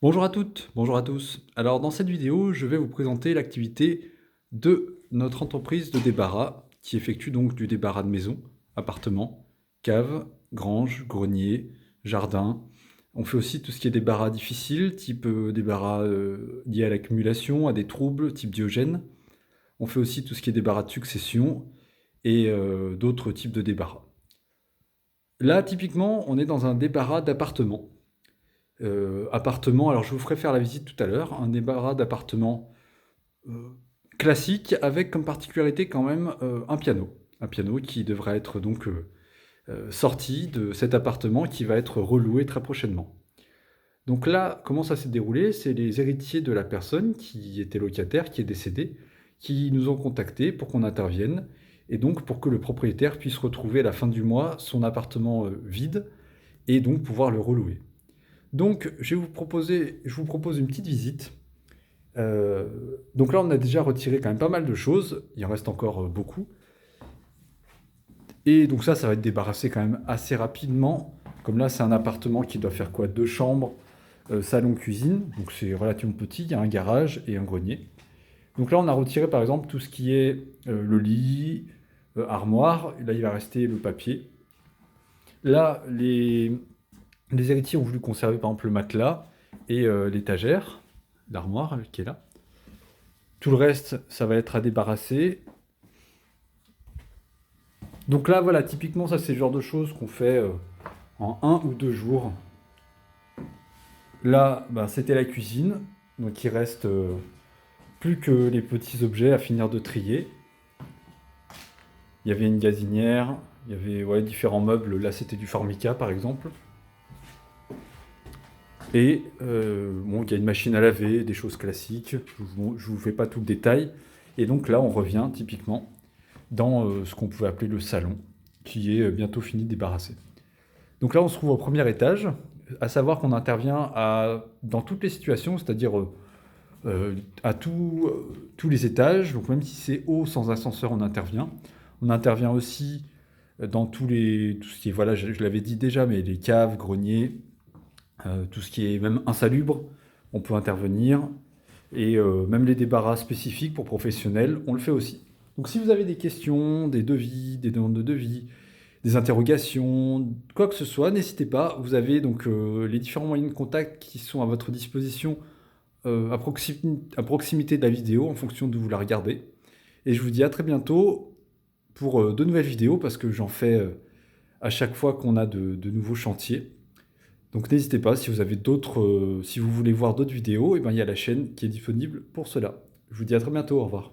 Bonjour à toutes, bonjour à tous. Alors dans cette vidéo, je vais vous présenter l'activité de notre entreprise de débarras qui effectue donc du débarras de maison, appartements, caves, granges, greniers, jardins. On fait aussi tout ce qui est débarras difficile, type débarras liés à l'accumulation, à des troubles, type Diogène. On fait aussi tout ce qui est débarras de succession et d'autres types de débarras. Là, typiquement, on est dans un débarras d'appartement. Appartement, alors je vous ferai faire la visite tout à l'heure, un débarras d'appartement classique avec comme particularité quand même un piano. Un piano qui devrait être donc sorti de cet appartement qui va être reloué très prochainement. Donc là, comment ça s'est déroulé? C'est les héritiers de la personne qui était locataire, qui est décédée, qui nous ont contactés pour qu'on intervienne et donc pour que le propriétaire puisse retrouver à la fin du mois son appartement vide et donc pouvoir le relouer. Donc, je vous propose une petite visite. Donc là, on a déjà retiré quand même pas mal de choses. Il en reste encore beaucoup. Et donc ça va être débarrassé quand même assez rapidement. Comme là, c'est un appartement qui doit faire quoi? Deux chambres, salon, cuisine. Donc c'est relativement petit. Il y a un garage et un grenier. Donc là, on a retiré par exemple tout ce qui est le lit, armoire. Là, il va rester le papier. Là, les héritiers ont voulu conserver par exemple le matelas et l'étagère, l'armoire qui est là. Tout le reste, ça va être à débarrasser. Donc là, voilà, typiquement, ça c'est le genre de choses qu'on fait en 1 ou 2 jours. Là, bah, c'était la cuisine, donc il reste plus que les petits objets à finir de trier. Il y avait une gazinière, il y avait différents meubles. Là, c'était du Formica par exemple. Et bon, il y a une machine à laver, des choses classiques. Je vous fais pas tout le détail. Et donc là, on revient typiquement dans ce qu'on pouvait appeler le salon, qui est bientôt fini de débarrasser. Donc là, on se trouve au premier étage, à savoir qu'on intervient dans toutes les situations, c'est-à-dire à tous les étages. Donc même si c'est haut sans ascenseur, on intervient. On intervient aussi dans tout ce qui est, voilà, je l'avais dit déjà, mais les caves, greniers, tout ce qui est même insalubre, on peut intervenir. Et même les débarras spécifiques pour professionnels, on le fait aussi. Donc si vous avez des questions, des devis, des demandes de devis, des interrogations, quoi que ce soit, n'hésitez pas. Vous avez donc les différents moyens de contact qui sont à votre disposition à proximité de la vidéo en fonction d'où vous la regardez. Et je vous dis à très bientôt pour de nouvelles vidéos parce que j'en fais à chaque fois qu'on a de nouveaux chantiers. Donc n'hésitez pas, si vous avez si vous voulez voir d'autres vidéos, et ben, il y a la chaîne qui est disponible pour cela. Je vous dis à très bientôt, au revoir.